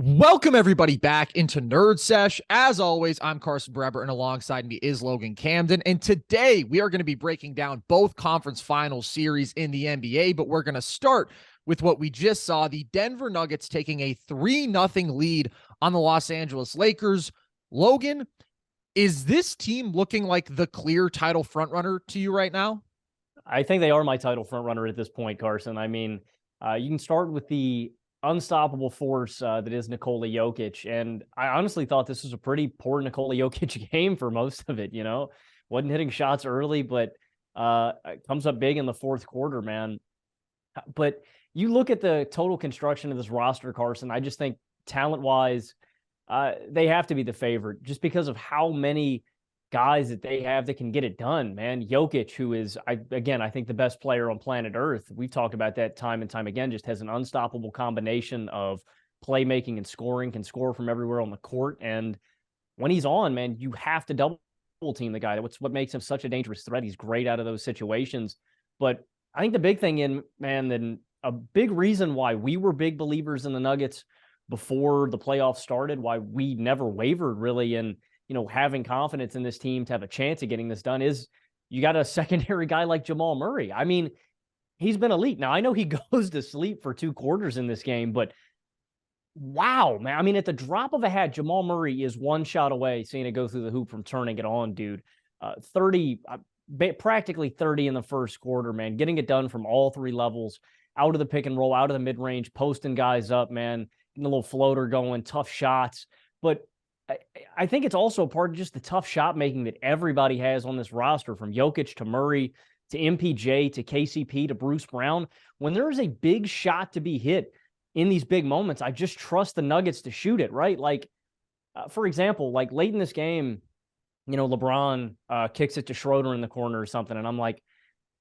Welcome, everybody, back into Nerd Sesh. As always, I'm Carson Breber, and alongside me is Logan Camden. And today we are going to be breaking down both conference final series in the NBA, but we're going to start with what we just saw, the Denver Nuggets taking a 3-0 lead on the Los Angeles Lakers. Logan, is this team looking like the clear title frontrunner to you right now? I think they are my title frontrunner at this point, Carson. I mean, you can start with the unstoppable force that is Nikola Jokic. And I honestly thought this was a pretty poor Nikola Jokic game for most of it, Wasn't hitting shots early, but comes up big in the fourth quarter, man. But you look at the total construction of this roster, Carson, I just think talent-wise, they have to be the favorite just because of how many guys that they have that can get it done, man. Jokic, who is, I think the best player on planet Earth. We've talked about that time and time again, just has an unstoppable combination of playmaking and scoring, can score from everywhere on the court. And when he's on, man, you have to double team the guy. That's what makes him such a dangerous threat. He's great out of those situations. But I think the big thing and a big reason why we were big believers in the Nuggets before the playoffs started, why we never wavered really in having confidence in this team to have a chance of getting this done is you got a secondary guy like Jamal Murray. I mean, he's been elite. Now, I know he goes to sleep for 2 quarters in this game, but wow, man. I mean, at the drop of a hat, Jamal Murray is one shot away seeing it go through the hoop from turning it on, dude. 30, practically 30 in the first quarter, man. Getting it done from all 3 levels, out of the pick and roll, out of the mid-range, posting guys up, man. Getting a little floater going, tough shots. But I think it's also part of just the tough shot making that everybody has on this roster, from Jokic to Murray to MPJ to KCP to Bruce Brown. When there is a big shot to be hit in these big moments, I just trust the Nuggets to shoot it, right? Like, for example, like late in this game, LeBron kicks it to Schroeder in the corner or something. And I'm like,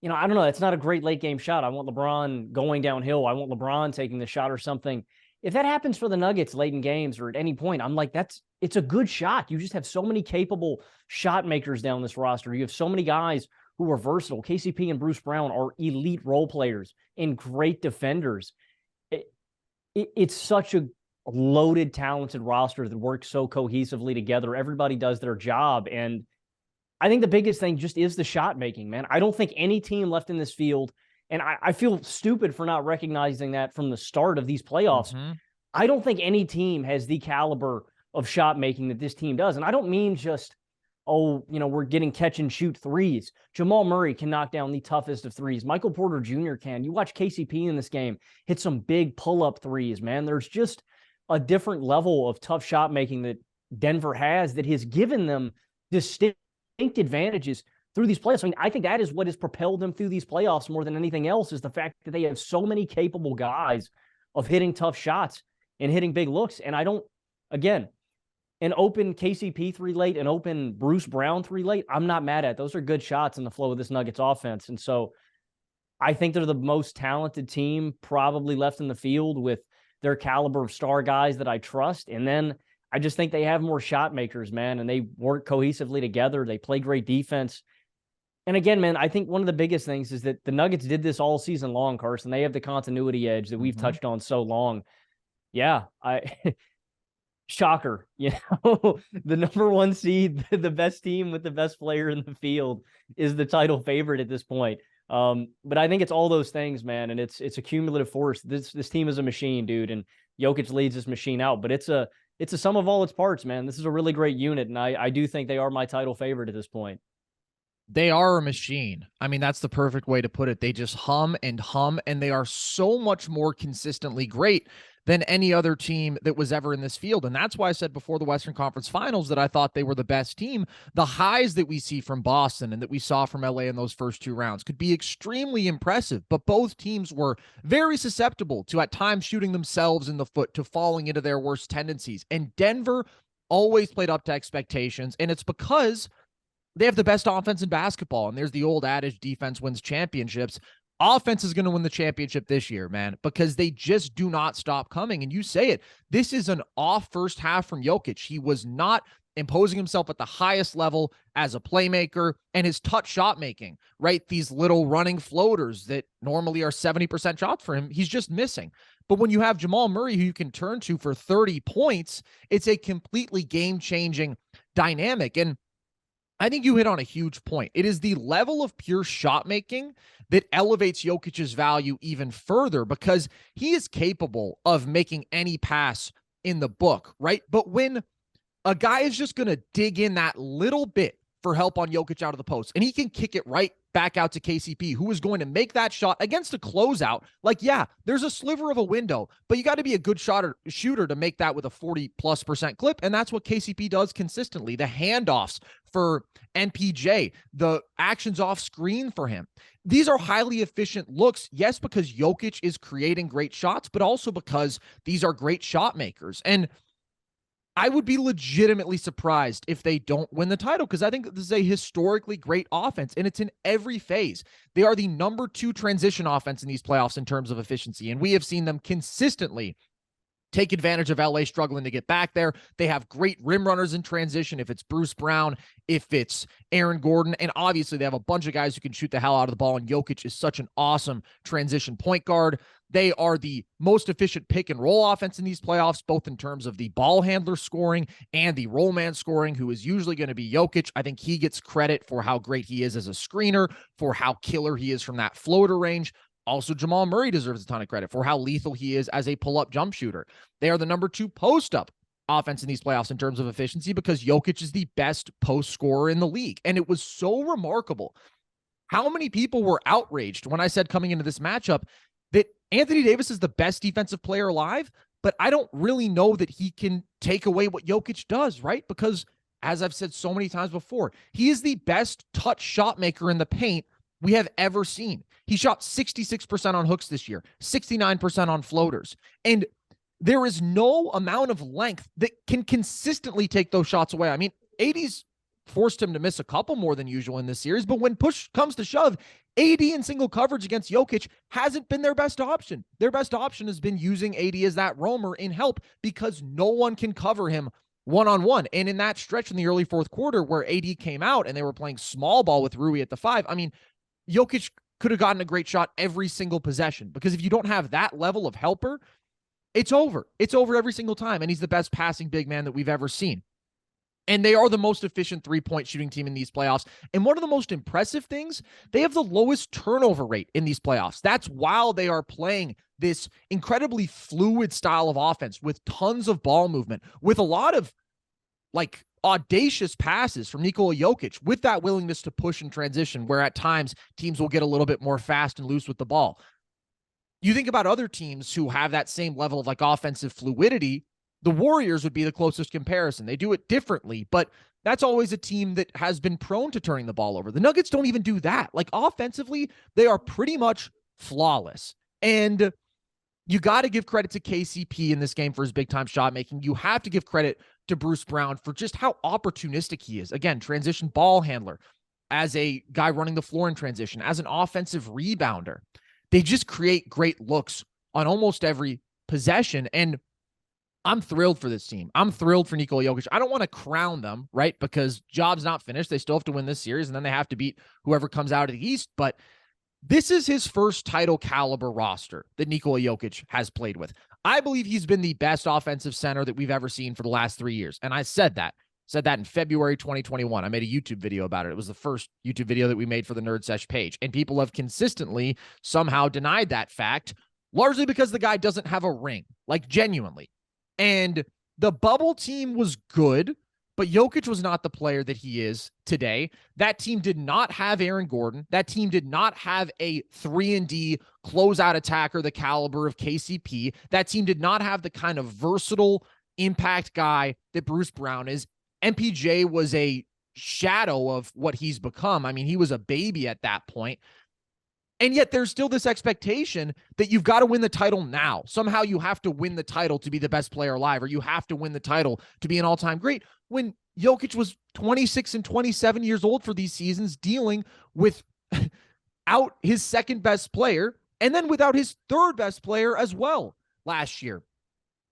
I don't know. It's not a great late game shot. I want LeBron going downhill. I want LeBron taking the shot or something. If that happens for the Nuggets late in games or at any point, I'm like, it's a good shot. You just have so many capable shot makers down this roster. You have so many guys who are versatile. KCP and Bruce Brown are elite role players and great defenders. It's such a loaded, talented roster that works so cohesively together. Everybody does their job. And I think the biggest thing just is the shot making, man. I don't think any team left in this field, and I feel stupid for not recognizing that from the start of these playoffs. Mm-hmm. I don't think any team has the caliber of shot making that this team does. And I don't mean just, we're getting catch and shoot threes. Jamal Murray can knock down the toughest of threes. Michael Porter Jr. can. You watch KCP in this game hit some big pull-up threes, man. There's just a different level of tough shot making that Denver has that has given them distinct advantages through these playoffs. I mean, I think that is what has propelled them through these playoffs more than anything else, is the fact that they have so many capable guys of hitting tough shots and hitting big looks. And an open KCP 3 late, an open Bruce Brown 3 late, I'm not mad at. Those are good shots in the flow of this Nuggets offense. And so I think they're the most talented team probably left in the field with their caliber of star guys that I trust. And then I just think they have more shot makers, man, and they work cohesively together. They play great defense. And again, man, I think one of the biggest things is that the Nuggets did this all season long, Carson. They have the continuity edge that we've touched on so long. Yeah, shocker, the number 1 seed, the best team with the best player in the field is the title favorite at this point. But I think it's all those things, man, and it's a cumulative force. This team is a machine, dude, and Jokic leads this machine out, but it's a sum of all its parts, man. This is a really great unit, and I do think they are my title favorite at this point. They are a machine. I mean, that's the perfect way to put it. They just hum, and they are so much more consistently great than any other team that was ever in this field. And that's why I said before the Western Conference Finals that I thought they were the best team. The highs that we see from Boston and that we saw from LA in those first 2 rounds could be extremely impressive, but both teams were very susceptible to at times shooting themselves in the foot, to falling into their worst tendencies. And Denver always played up to expectations, and it's because they have the best offense in basketball. And there's the old adage, defense wins championships. Offense is going to win the championship this year, man, because they just do not stop coming. And you say it, this is an off first half from Jokic. He was not imposing himself at the highest level as a playmaker, and his touch shot making, right? These little running floaters that normally are 70% shots for him, he's just missing. But when you have Jamal Murray, who you can turn to for 30 points, it's a completely game-changing dynamic. And I think you hit on a huge point. It is the level of pure shot making that elevates Jokic's value even further because he is capable of making any pass in the book, right? But when a guy is just going to dig in that little bit for help on Jokic out of the post, and he can kick it right back out to KCP, who is going to make that shot against a closeout. Like, yeah, there's a sliver of a window, but you got to be a good shooter to make that with a 40+% clip, and that's what KCP does consistently. The handoffs for NPJ, the actions off screen for him. These are highly efficient looks, yes, because Jokic is creating great shots, but also because these are great shot makers. And I would be legitimately surprised if they don't win the title because I think this is a historically great offense, and it's in every phase. They are the number 2 transition offense in these playoffs in terms of efficiency, and we have seen them consistently take advantage of LA struggling to get back there. They have great rim runners in transition, if it's Bruce Brown, if it's Aaron Gordon, and obviously they have a bunch of guys who can shoot the hell out of the ball, and Jokic is such an awesome transition point guard. They are the most efficient pick and roll offense in these playoffs, both in terms of the ball handler scoring and the roll man scoring, who is usually going to be Jokic. I think he gets credit for how great he is as a screener, for how killer he is from that floater range. Also, Jamal Murray deserves a ton of credit for how lethal he is as a pull-up jump shooter. They are the number 2 post-up offense in these playoffs in terms of efficiency because Jokic is the best post scorer in the league. And it was so remarkable how many people were outraged when I said coming into this matchup that Anthony Davis is the best defensive player alive, but I don't really know that he can take away what Jokic does, right? Because as I've said so many times before, he is the best touch shot maker in the paint we have ever seen. He shot 66% on hooks this year, 69% on floaters. And there is no amount of length that can consistently take those shots away. I mean, 80's forced him to miss a couple more than usual in this series, but when push comes to shove, AD in single coverage against Jokic hasn't been their best option. Their best option has been using AD as that roamer in help because no one can cover him one-on-one. And in that stretch in the early fourth quarter where AD came out and they were playing small ball with Rui at the 5, I mean, Jokic could have gotten a great shot every single possession because if you don't have that level of helper, it's over. It's over every single time, and he's the best passing big man that we've ever seen. And they are the most efficient three-point shooting team in these playoffs. And one of the most impressive things, they have the lowest turnover rate in these playoffs. That's while they are playing this incredibly fluid style of offense with tons of ball movement, with a lot of like audacious passes from Nikola Jokic, with that willingness to push and transition, where at times teams will get a little bit more fast and loose with the ball. You think about other teams who have that same level of like offensive fluidity, the Warriors would be the closest comparison. They do it differently, but that's always a team that has been prone to turning the ball over. The Nuggets don't even do that. Like offensively, they are pretty much flawless. And you got to give credit to KCP in this game for his big-time shot making. You have to give credit to Bruce Brown for just how opportunistic he is. Again, transition ball handler, as a guy running the floor in transition, as an offensive rebounder. They just create great looks on almost every possession. And I'm thrilled for this team. I'm thrilled for Nikola Jokic. I don't want to crown them, right? Because job's not finished. They still have to win this series, and then they have to beat whoever comes out of the East. But this is his first title caliber roster that Nikola Jokic has played with. I believe he's been the best offensive center that we've ever seen for the last 3 years. And I said that in February 2021. I made a YouTube video about it. It was the first YouTube video that we made for the Nerd Sesh page. And people have consistently somehow denied that fact, largely because the guy doesn't have a ring, like genuinely. And the bubble team was good, but Jokic was not the player that he is today. That team did not have Aaron Gordon. That team did not have a 3-and-D closeout attacker the caliber of KCP. That team did not have the kind of versatile impact guy that Bruce Brown is. MPJ was a shadow of what he's become. I mean, he was a baby at that point. And yet there's still this expectation that you've got to win the title now. Somehow you have to win the title to be the best player alive, or you have to win the title to be an all-time great. When Jokic was 26 and 27 years old for these seasons, dealing with out his second best player and then without his third best player as well last year.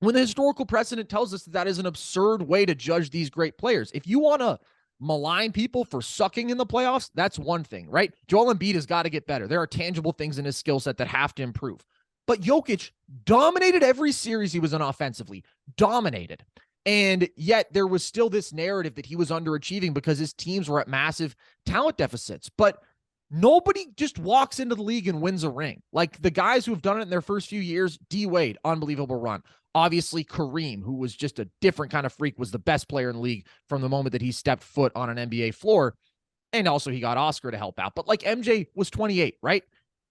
When the historical precedent tells us that that is an absurd way to judge these great players. If you want to malign people for sucking in the playoffs, that's one thing, right? Joel Embiid has got to get better. There are tangible things in his skill set that have to improve. But Jokic dominated every series he was in offensively, dominated. And yet there was still this narrative that he was underachieving because his teams were at massive talent deficits. But nobody just walks into the league and wins a ring. Like the guys who have done it in their first few years, D Wade, unbelievable run. Obviously, Kareem, who was just a different kind of freak, was the best player in the league from the moment that he stepped foot on an NBA floor. And also he got Oscar to help out. But like MJ was 28, right?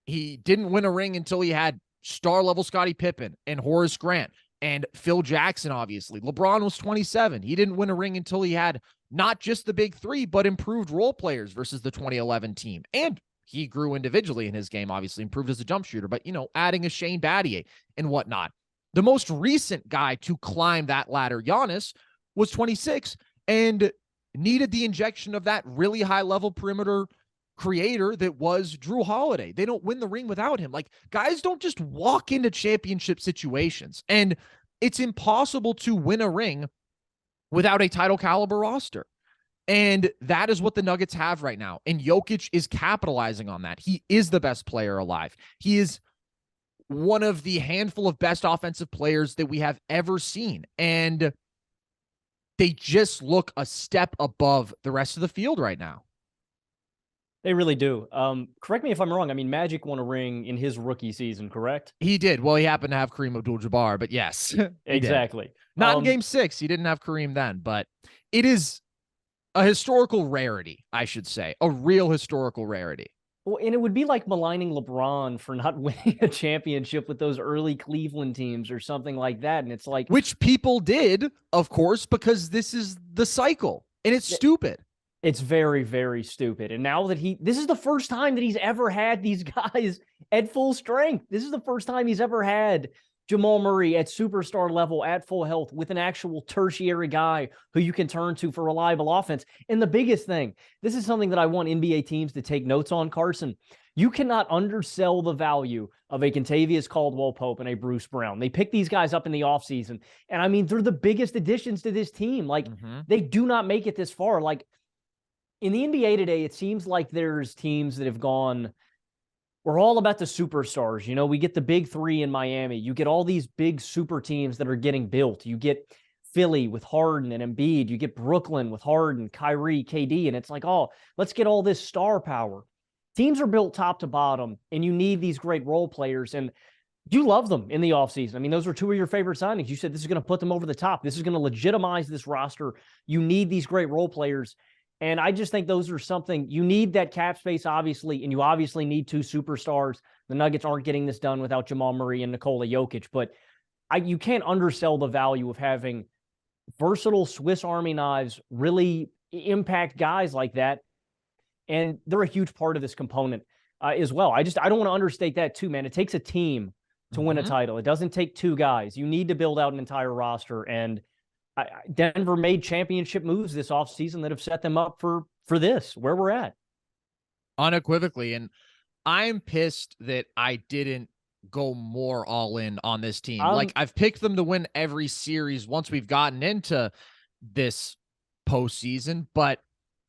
He didn't win a ring until he had star level Scottie Pippen and Horace Grant and Phil Jackson, obviously. LeBron was 27. He didn't win a ring until he had not just the big three, but improved role players versus the 2011 team. And he grew individually in his game, obviously improved as a jump shooter, but, adding a Shane Battier and whatnot. The most recent guy to climb that ladder, Giannis, was 26 and needed the injection of that really high-level perimeter creator that was Drew Holiday. They don't win the ring without him. Like, guys don't just walk into championship situations, and it's impossible to win a ring without a title caliber roster. And that is what the Nuggets have right now. And Jokic is capitalizing on that. He is the best player alive. He is one of the handful of best offensive players that we have ever seen. And they just look a step above the rest of the field right now. They really do. Correct me if I'm wrong. I mean, Magic won a ring in his rookie season, correct? He did. Well, he happened to have Kareem Abdul-Jabbar, but yes. Exactly. Not in game 6. He didn't have Kareem then, but it is a historical rarity, I should say. A real historical rarity. Well, and it would be like maligning LeBron for not winning a championship with those early Cleveland teams or something like that. And it's like... Which people did, of course, because this is the cycle. And it's stupid. It's very, very stupid. And now that this is the first time that he's ever had these guys at full strength. This is the first time he's ever had Jamal Murray at superstar level, at full health, with an actual tertiary guy who you can turn to for reliable offense. And the biggest thing, this is something that I want NBA teams to take notes on, Carson. You cannot undersell the value of a Kentavious Caldwell-Pope and a Bruce Brown. They picked these guys up in the offseason. And I mean, they're the biggest additions to this team. Like, they do not make it this far. Like, in the NBA today, it seems like there's teams that have gone, we're all about the superstars. We get the big three in Miami. You get all these big super teams that are getting built. You get Philly with Harden and Embiid. You get Brooklyn with Harden, Kyrie, KD. And it's like, oh, let's get all this star power. Teams are built top to bottom, and you need these great role players. And you love them in the offseason. I mean, those are two of your favorite signings. You said this is going to put them over the top. This is going to legitimize this roster. You need these great role players. And I just think those are something, you need that cap space, obviously, and you obviously need two superstars. The Nuggets aren't getting this done without Jamal Murray and Nikola Jokic, but you can't undersell the value of having versatile Swiss Army knives, really impact guys like that. And they're a huge part of this component as well. I don't want to understate that too, man. It takes a team to win a title. It doesn't take two guys. You need to build out an entire roster, and Denver made championship moves this offseason that have set them up for this, where we're at. Unequivocally. And I'm pissed that I didn't go more all in on this team. Like, I've picked them to win every series once we've gotten into this postseason, but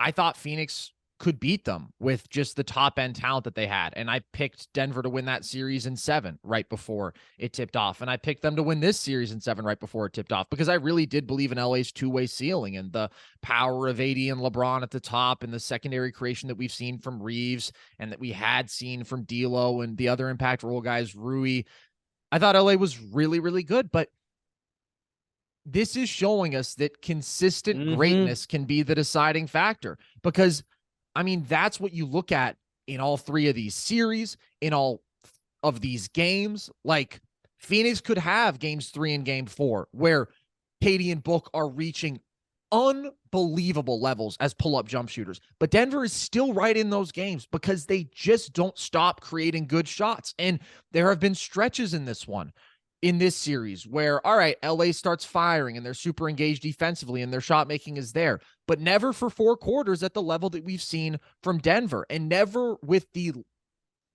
I thought Phoenix could beat them with just the top end talent that they had. And I picked Denver to win that series in 7 right before it tipped off. And I picked them to win this series in 7 right before it tipped off, because I really did believe in LA's two-way ceiling and the power of AD and LeBron at the top and the secondary creation that we've seen from Reeves and that we had seen from D'Lo and the other impact role guys, Rui. I thought LA was really, really good, but this is showing us that consistent greatness can be the deciding factor, because I mean, that's what you look at in all 3 of these series, in all of these games. Like, Phoenix could have games 3 and game 4 where Katie and Book are reaching unbelievable levels as pull-up jump shooters. But Denver is still right in those games because they just don't stop creating good shots. And there have been stretches in this series where, all right, LA starts firing and they're super engaged defensively and their shot making is there, but never for 4 quarters at the level that we've seen from Denver, and never with the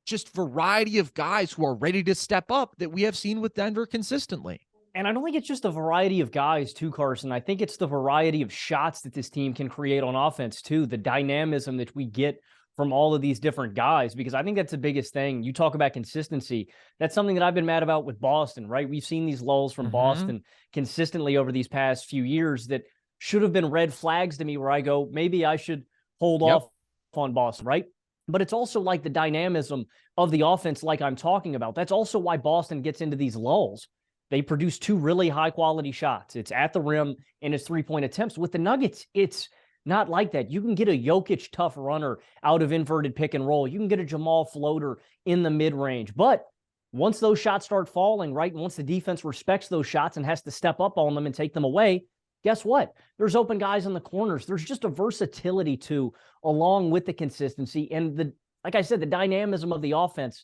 just variety of guys who are ready to step up that we have seen with Denver consistently. And I don't think it's just a variety of guys too, Carson. I think it's the variety of shots that this team can create on offense too. The dynamism that we get from all of these different guys, because I think that's the biggest thing. You talk about consistency. That's something that I've been mad about with Boston, right? We've seen these lulls from Boston consistently over these past few years that should have been red flags to me, where I go, maybe I should hold off on Boston, right? But it's also like the dynamism of the offense, like I'm talking about. That's also why Boston gets into these lulls. They produce 2 really high-quality shots. It's at the rim and it's three-point attempts. With the Nuggets, it's not like that. You can get a Jokic tough runner out of inverted pick and roll. You can get a Jamal floater in the mid-range. But once those shots start falling, right, and once the defense respects those shots and has to step up on them and take them away, guess what? There's open guys in the corners. There's just a versatility too, along with the consistency and the, like I said, the dynamism of the offense.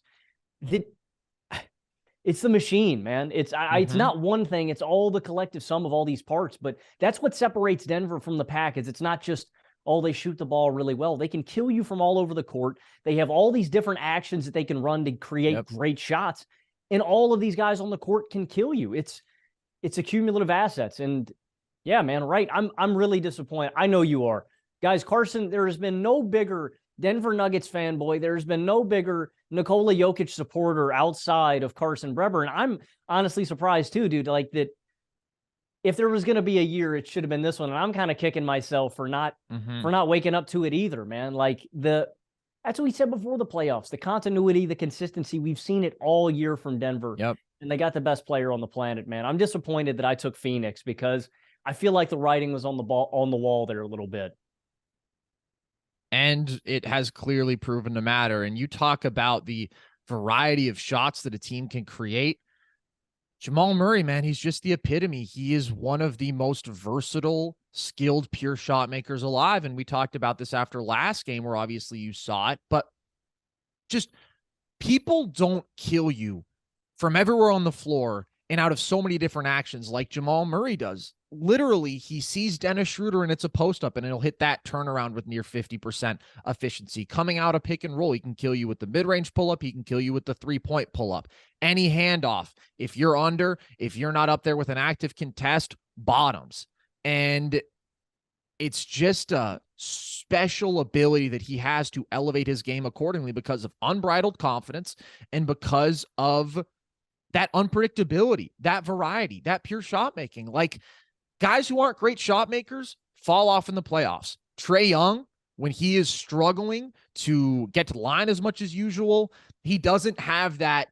It's the machine, man. It's not one thing. It's all the collective sum of all these parts. But that's what separates Denver from the pack. Is it's not just, oh, they shoot the ball really well. They can kill you from all over the court. They have all these different actions that they can run to create great shots. And all of these guys on the court can kill you. It's a cumulative assets. And yeah, man, right. I'm really disappointed. I know you are. Guys, Carson, there has been no bigger Denver Nuggets fanboy. There's been no bigger Nikola Jokic supporter outside of Carson Breber. And I'm honestly surprised too, dude, like that if there was going to be a year, it should have been this one. And I'm kind of kicking myself for not waking up to it either, man. Like that's what we said before the playoffs, the continuity, the consistency. We've seen it all year from Denver. Yep. And they got the best player on the planet, man. I'm disappointed that I took Phoenix because I feel like the writing was on the wall there a little bit. And it has clearly proven to matter. And you talk about the variety of shots that a team can create. Jamal Murray, man, he's just the epitome. He is one of the most versatile, skilled, pure shot makers alive. And we talked about this after last game where obviously you saw it, but just people don't kill you from everywhere on the floor and out of so many different actions like Jamal Murray does. Literally, he sees Dennis Schroeder and it's a post-up, and he'll hit that turnaround with near 50% efficiency. Coming out of pick and roll, he can kill you with the mid-range pull-up. He can kill you with the three-point pull-up. Any handoff, if you're under, if you're not up there with an active contest, bottoms. And it's just a special ability that he has to elevate his game accordingly because of unbridled confidence and because of that unpredictability, that variety, that pure shot making. Like, guys who aren't great shot makers fall off in the playoffs. Trae Young, when he is struggling to get to the line as much as usual, he doesn't have that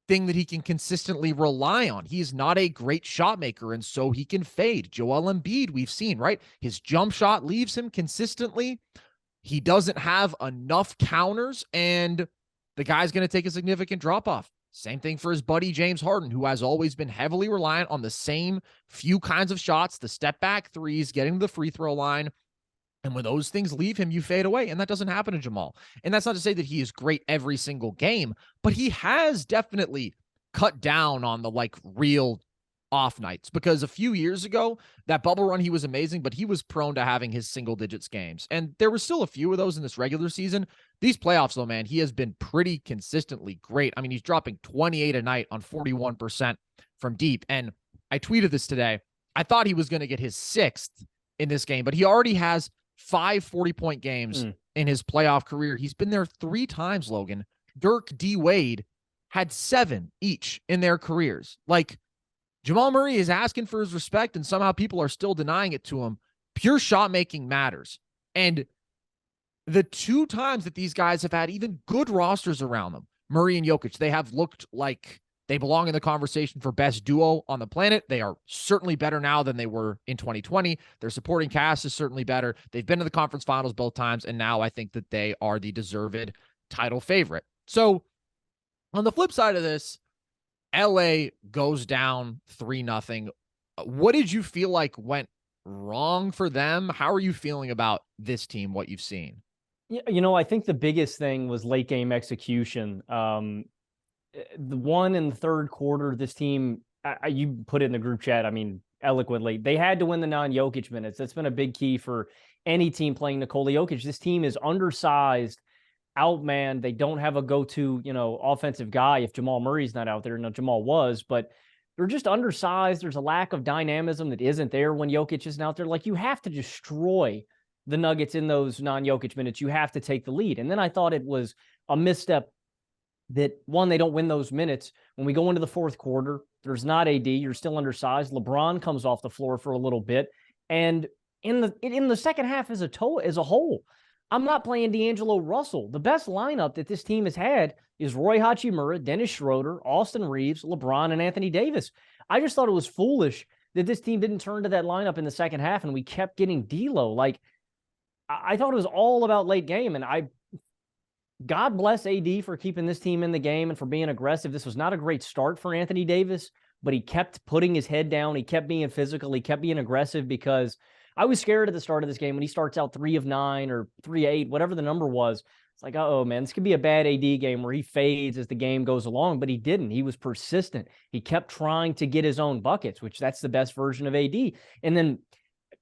thing that he can consistently rely on. He is not a great shot maker, and so he can fade. Joel Embiid, we've seen, right? His jump shot leaves him consistently. He doesn't have enough counters, and the guy's going to take a significant drop-off. Same thing for his buddy James Harden, who has always been heavily reliant on the same few kinds of shots, the step-back threes, getting to the free throw line. And when those things leave him, you fade away. And that doesn't happen to Jamal. And that's not to say that he is great every single game, but he has definitely cut down on the real off nights, because a few years ago, that bubble run, he was amazing, but he was prone to having his single digits games. And there were still a few of those in this regular season. These playoffs, though, man, he has been pretty consistently great. I mean, he's dropping 28 a night on 41% from deep. And I tweeted this today. I thought he was going to get his 6th in this game, but he already has 5 40-point games in his playoff career. He's been there 3 times, Logan. Dirk, D. Wade had 7 each in their careers. Like, Jamal Murray is asking for his respect, and somehow people are still denying it to him. Pure shot making matters. And the 2 times that these guys have had even good rosters around them, Murray and Jokic, they have looked like they belong in the conversation for best duo on the planet. They are certainly better now than they were in 2020. Their supporting cast is certainly better. They've been to the conference finals both times, and now I think that they are the deserved title favorite. So on the flip side of this, LA goes down 3-0. What did you feel like went wrong for them? How are you feeling about this team, what you've seen? You know, I think the biggest thing was late game execution. The one in the third quarter, this team, you put it in the group chat, I mean, eloquently, they had to win the non-Jokic minutes. That's been a big key for any team playing Nikola Jokic. This team is undersized, outmanned. They don't have a go-to, offensive guy if Jamal Murray's not out there. No, Jamal was, but they're just undersized. There's a lack of dynamism that isn't there when Jokic isn't out there. Like, you have to destroy the Nuggets in those non-Jokic minutes, you have to take the lead. And then I thought it was a misstep that, one, they don't win those minutes. When we go into the fourth quarter, there's not AD. You're still undersized. LeBron comes off the floor for a little bit. And in the second half as a whole, I'm not playing D'Angelo Russell. The best lineup that this team has had is Roy Hachimura, Dennis Schroeder, Austin Reeves, LeBron, and Anthony Davis. I just thought it was foolish that this team didn't turn to that lineup in the second half and we kept getting D'Lo. Like, I thought it was all about late game, and God bless AD for keeping this team in the game and for being aggressive. This was not a great start for Anthony Davis, but he kept putting his head down. He kept being physical. He kept being aggressive, because I was scared at the start of this game when he starts out 3 of 9 or 3 of 8, whatever the number was. It's like, oh man, this could be a bad AD game where he fades as the game goes along, but he didn't. He was persistent. He kept trying to get his own buckets, which that's the best version of AD. And then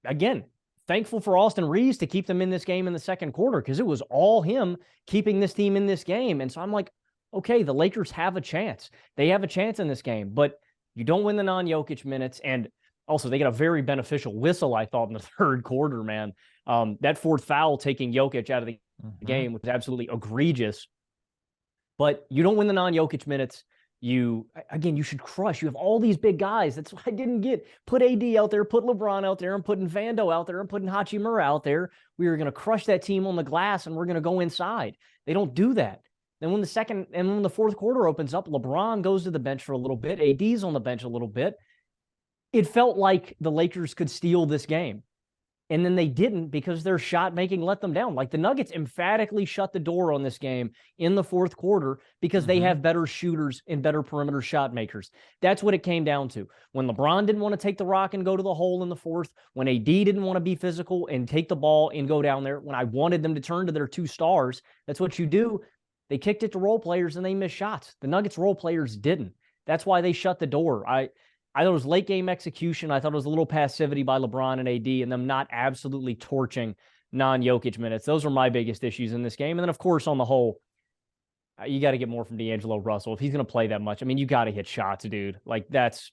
again, thankful for Austin Reeves to keep them in this game in the second quarter, because it was all him keeping this team in this game. And so I'm like, okay, the Lakers have a chance. They have a chance in this game, but you don't win the non-Jokic minutes. And also, they got a very beneficial whistle, I thought, in the third quarter, man. That fourth foul taking Jokic out of the game was absolutely egregious. But you don't win the non-Jokic minutes. You should crush. You have all these big guys. That's what I didn't get. Put AD out there, put LeBron out there, and putting Vando out there, and putting Hachimura out there. We were going to crush that team on the glass, and we're going to go inside. They don't do that. Then when the fourth quarter opens up, LeBron goes to the bench for a little bit. AD's on the bench a little bit. It felt like the Lakers could steal this game. And then they didn't, because their shot making let them down. Like, the Nuggets emphatically shut the door on this game in the fourth quarter because they have better shooters and better perimeter shot makers. That's what it came down to. When LeBron didn't want to take the rock and go to the hole in the fourth, when AD didn't want to be physical and take the ball and go down there, when I wanted them to turn to their 2 stars, that's what you do. They kicked it to role players and they missed shots. The Nuggets role players didn't. That's why they shut the door. I thought it was late game execution. I thought it was a little passivity by LeBron and AD, and them not absolutely torching non-Jokic minutes. Those are my biggest issues in this game. And then, of course, on the whole, you got to get more from D'Angelo Russell. If he's going to play that much, I mean, you got to hit shots, dude. Like, that's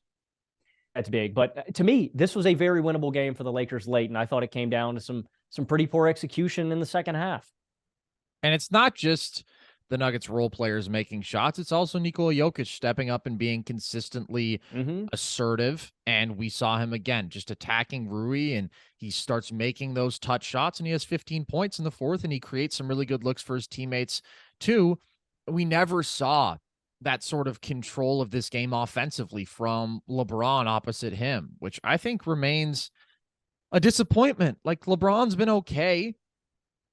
big. But to me, this was a very winnable game for the Lakers late, and I thought it came down to some pretty poor execution in the second half. And it's not just the Nuggets role players making shots. It's also Nikola Jokic stepping up and being consistently assertive. And we saw him again, just attacking Rui, and he starts making those touch shots, and he has 15 points in the fourth, and he creates some really good looks for his teammates too. We never saw that sort of control of this game offensively from LeBron opposite him, which I think remains a disappointment. Like, LeBron's been okay.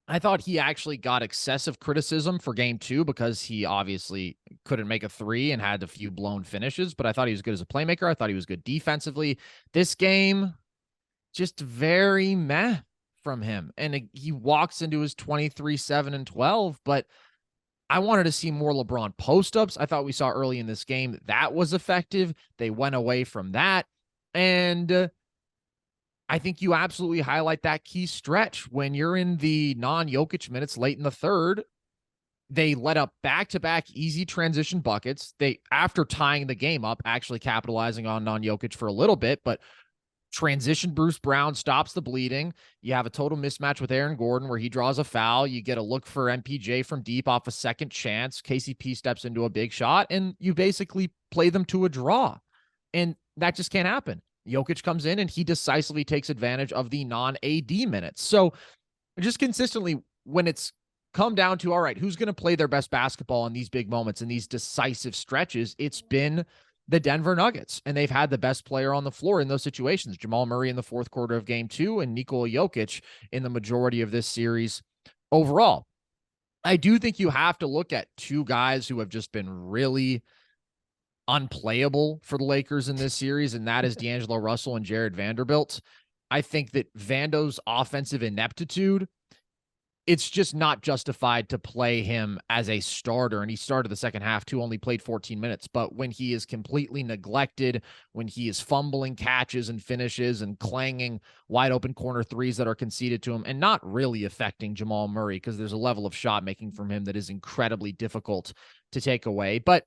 I thought he actually got excessive criticism for game 2 because he obviously couldn't make a 3 and had a few blown finishes, but I thought he was good as a playmaker. I thought he was good defensively. This game, just very meh from him. And he walks into his 23, 7, and 12, but I wanted to see more LeBron post-ups. I thought we saw early in this game that was effective. They went away from that. And I think you absolutely highlight that key stretch when you're in the non-Jokic minutes late in the third. They let up back-to-back easy transition buckets. They, after tying the game up, actually capitalizing on non-Jokic for a little bit, but transition Bruce Brown stops the bleeding. You have a total mismatch with Aaron Gordon where he draws a foul. You get a look for MPJ from deep off a second chance. KCP steps into a big shot, and you basically play them to a draw. And that just can't happen. Jokic comes in and he decisively takes advantage of the non-AD minutes. So just consistently, when it's come down to, all right, who's going to play their best basketball in these big moments, in these decisive stretches, it's been the Denver Nuggets, and they've had the best player on the floor in those situations. Jamal Murray in the fourth quarter of game 2 and Nikola Jokic in the majority of this series overall. I do think you have to look at 2 guys who have just been really unplayable for the Lakers in this series, and that is D'Angelo Russell and Jared Vanderbilt. I think that Vando's offensive ineptitude, it's just not justified to play him as a starter. And he started the second half too, only played 14 minutes. But when he is completely neglected, when he is fumbling catches and finishes and clanging wide open corner threes that are conceded to him and not really affecting Jamal Murray, because there's a level of shot making from him that is incredibly difficult to take away. But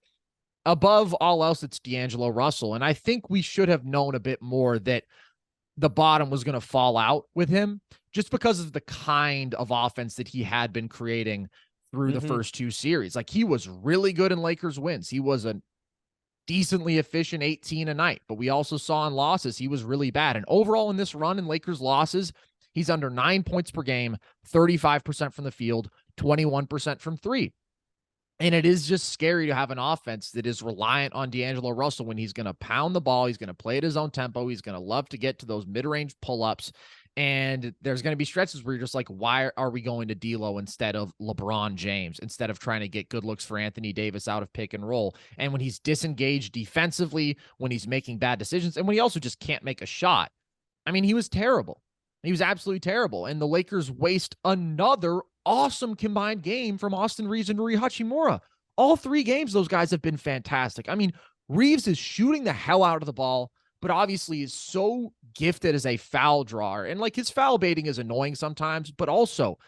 above all else, it's D'Angelo Russell. And I think we should have known a bit more that the bottom was going to fall out with him just because of the kind of offense that he had been creating through the first two series. Like, he was really good in Lakers wins. He was a decently efficient 18 a night, but we also saw in losses, he was really bad. And overall in this run in Lakers losses, he's under 9 points per game, 35% from the field, 21% from three. And it is just scary to have an offense that is reliant on D'Angelo Russell when he's going to pound the ball. He's going to play at his own tempo. He's going to love to get to those mid-range pull-ups. And there's going to be stretches where you're just like, why are we going to D'Lo instead of LeBron James, instead of trying to get good looks for Anthony Davis out of pick and roll? And when he's disengaged defensively, when he's making bad decisions, and when he also just can't make a shot, I mean, he was terrible. He was absolutely terrible. And the Lakers waste another awesome combined game from Austin Reeves and Rui Hachimura. All three games, those guys have been fantastic. I mean, Reeves is shooting the hell out of the ball, but obviously is so gifted as a foul drawer. And like, his foul baiting is annoying sometimes, but also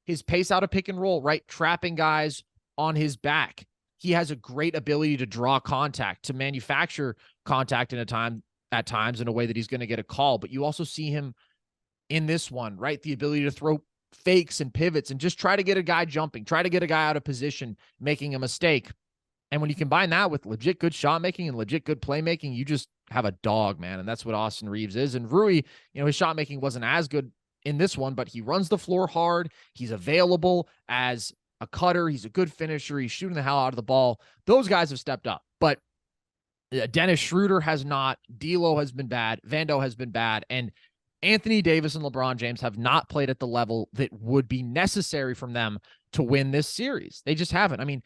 his pace out of pick and roll, right? Trapping guys on his back. He has a great ability to draw contact, to manufacture contact at times in a way that he's going to get a call. But you also see him in this one, right? The ability to throw fakes and pivots and just try to get a guy jumping, try to get a guy out of position, making a mistake. And when you combine that with legit good shot making and legit good playmaking, you just have a dog, man. And that's what Austin Reeves is. And Rui, his shot making wasn't as good in this one, but he runs the floor hard. He's available as a cutter. He's a good finisher. He's shooting the hell out of the ball. Those guys have stepped up. But Dennis Schroeder has not. D'Lo has been bad. Vando has been bad. And Anthony Davis and LeBron James have not played at the level that would be necessary from them to win this series. They just haven't. I mean,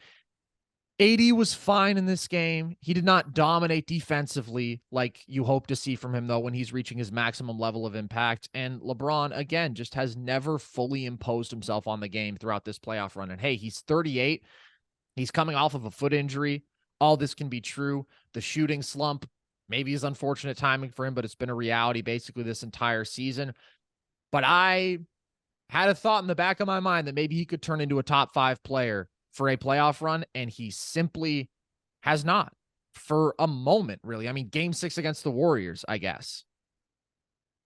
AD was fine in this game. He did not dominate defensively like you hope to see from him, though, when he's reaching his maximum level of impact. And LeBron, again, just has never fully imposed himself on the game throughout this playoff run. And hey, he's 38. He's coming off of a foot injury. All this can be true. The shooting slump maybe is unfortunate timing for him, but it's been a reality basically this entire season. But I had a thought in the back of my mind that maybe he could turn into a top 5 player for a playoff run, and he simply has not for a moment, really. I mean, game 6 against the Warriors, I guess.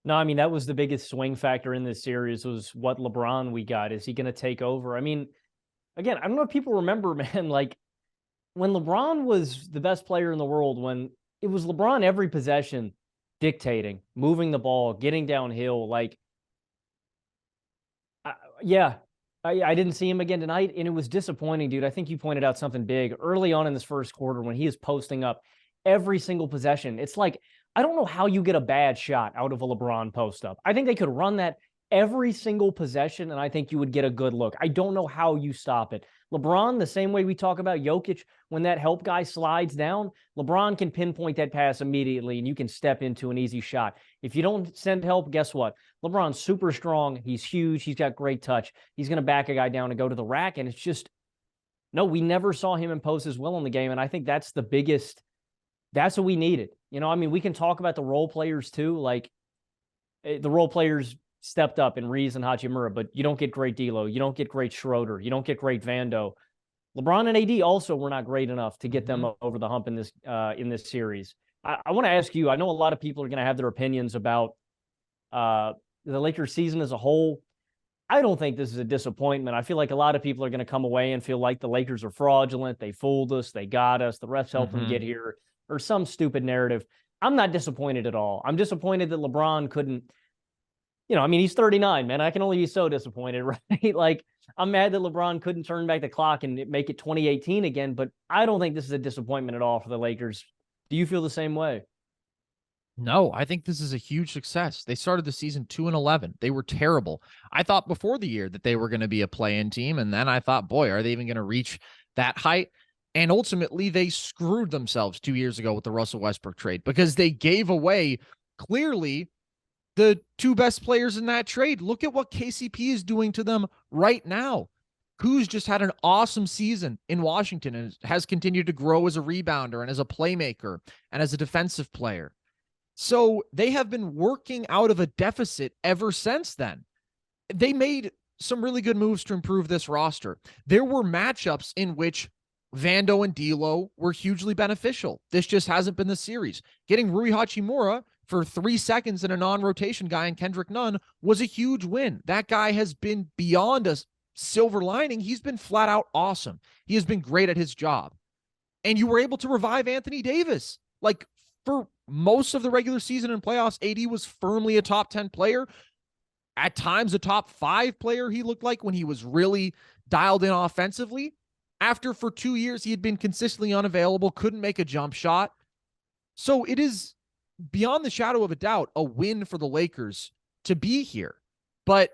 No, I mean, that was the biggest swing factor in this series was what LeBron we got. Is he going to take over? I mean, again, I don't know if people remember, man, like when LeBron was the best player in the world, when it was LeBron every possession, dictating, moving the ball, getting downhill. Like, I didn't see him again tonight, and it was disappointing, dude. I think you pointed out something big early on in this first quarter when he is posting up every single possession. It's like, I don't know how you get a bad shot out of a LeBron post up. I think they could run that every single possession, and I think you would get a good look. I don't know how you stop it. LeBron, the same way we talk about Jokic, when that help guy slides down, LeBron can pinpoint that pass immediately, and you can step into an easy shot. If you don't send help, guess what? LeBron's super strong. He's huge. He's got great touch. He's going to back a guy down and go to the rack, and it's just, no, we never saw him impose his will on the game, and I think that's the biggest, that's what we needed. I mean, we can talk about the role players too, like the role players stepped up in Reeves and Hachimura, but you don't get great D'Lo. You don't get great Schroeder. You don't get great Vando. LeBron and AD also were not great enough to get them over the hump in this series. I want to ask you, I know a lot of people are going to have their opinions about the Lakers season as a whole. I don't think this is a disappointment. I feel like a lot of people are going to come away and feel like the Lakers are fraudulent. They fooled us. They got us. The refs helped them get here, or some stupid narrative. I'm not disappointed at all. I'm disappointed that LeBron couldn't, I mean, he's 39, man. I can only be so disappointed, right? Like, I'm mad that LeBron couldn't turn back the clock and make it 2018 again, but I don't think this is a disappointment at all for the Lakers. Do you feel the same way? No, I think this is a huge success. They started the season 2-11. They were terrible. I thought before the year that they were going to be a play-in team, and then I thought, boy, are they even going to reach that height? And ultimately, they screwed themselves 2 years ago with the Russell Westbrook trade because they gave away, clearly, the 2 best players in that trade. Look at what KCP is doing to them right now. Kuz just had an awesome season in Washington and has continued to grow as a rebounder and as a playmaker and as a defensive player. So they have been working out of a deficit ever since then. They made some really good moves to improve this roster. There were matchups in which Vando and D'Lo were hugely beneficial. This just hasn't been the series. Getting Rui Hachimura for 3 seconds in a non-rotation guy in Kendrick Nunn was a huge win. That guy has been beyond a silver lining. He's been flat out awesome. He has been great at his job. And you were able to revive Anthony Davis. Like, for most of the regular season and playoffs, AD was firmly a top 10 player. At times, a top 5 player he looked like when he was really dialed in offensively. After, for 2 years, he had been consistently unavailable, couldn't make a jump shot. So it is, beyond the shadow of a doubt, a win for the Lakers to be here. But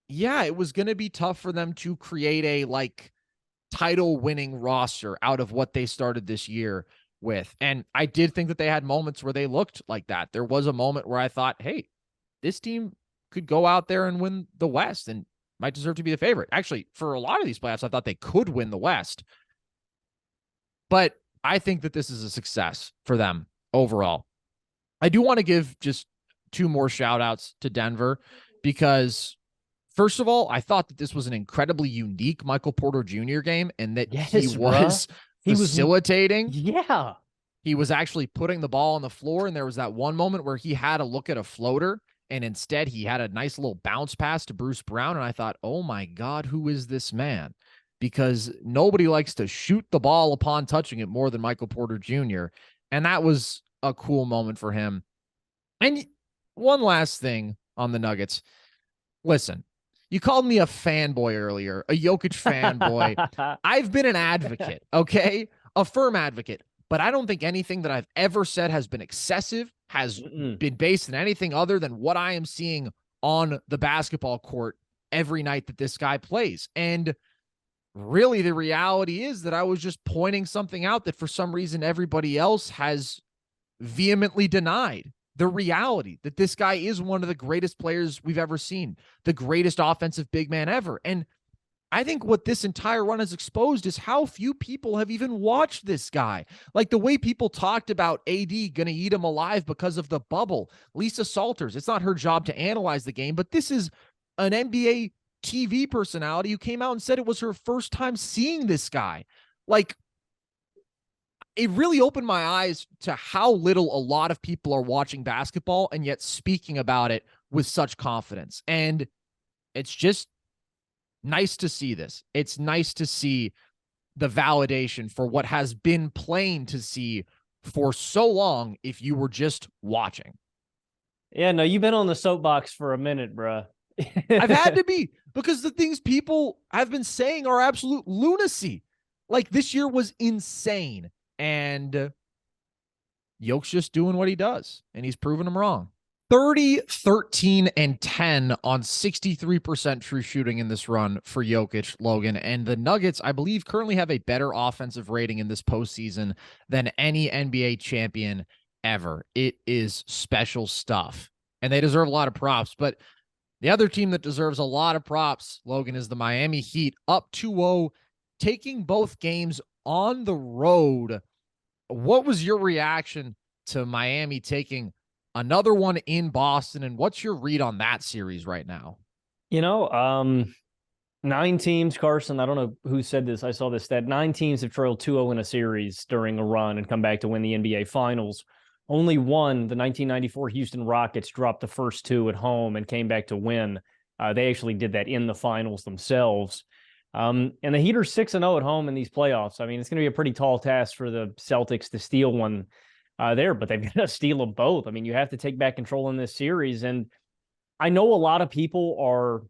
yeah, it was going to be tough for them to create a title winning roster out of what they started this year with. And I did think that they had moments where they looked like that. There was a moment where I thought, hey, this team could go out there and win the West and might deserve to be the favorite. Actually, for a lot of these playoffs, I thought they could win the West. But I think that this is a success for them overall. I do want to give just 2 more shout outs to Denver because, first of all, I thought that this was an incredibly unique Michael Porter Jr. game and that he was facilitating. Yeah. He was actually putting the ball on the floor, and there was that one moment where he had a look at a floater, and instead he had a nice little bounce pass to Bruce Brown, and I thought, oh my God, who is this man? Because nobody likes to shoot the ball upon touching it more than Michael Porter Jr., and that was a cool moment for him. And one last thing on the Nuggets. Listen, you called me a fanboy earlier, a Jokic fanboy. I've been an advocate, okay? A firm advocate. But I don't think anything that I've ever said has been excessive, has been based in anything other than what I am seeing on the basketball court every night that this guy plays. And really, the reality is that I was just pointing something out that for some reason everybody else has vehemently denied. The reality that this guy is one of the greatest players we've ever seen, the greatest offensive big man ever. And I think what this entire run has exposed is how few people have even watched this guy. Like the way people talked about AD going to eat him alive because of the bubble. Lisa Salters, it's not her job to analyze the game, but this is an NBA TV personality who came out and said it was her first time seeing this guy. Like, it really opened my eyes to how little a lot of people are watching basketball and yet speaking about it with such confidence. And it's just nice to see this. It's nice to see the validation for what has been plain to see for so long if you were just watching. Yeah, no, you've been on the soapbox for a minute, bruh. I've had to be, because the things people have been saying are absolute lunacy. Like, this year was insane. And Yoke's just doing what he does, and he's proving them wrong. 30, 13, and 10 on 63% true shooting in this run for Jokic, Logan. And the Nuggets, I believe, currently have a better offensive rating in this postseason than any NBA champion ever. It is special stuff, and they deserve a lot of props. But the other team that deserves a lot of props, Logan, is the Miami Heat, up 2-0, taking both games on the road. What was your reaction to Miami taking another one in Boston, and what's your read on that series right now? 9 teams, Carson. I don't know who said this. I saw this stat. 9 teams have trailed 2-0 in a series during a run and come back to win the NBA Finals. Only one, the 1994 Houston Rockets, dropped the first 2 at home and came back to win. They actually did that in the finals themselves. And the Heat are 6-0 at home in these playoffs. I mean, it's going to be a pretty tall task for the Celtics to steal one there, but they've got to steal them both. I mean, you have to take back control in this series. And I know a lot of people are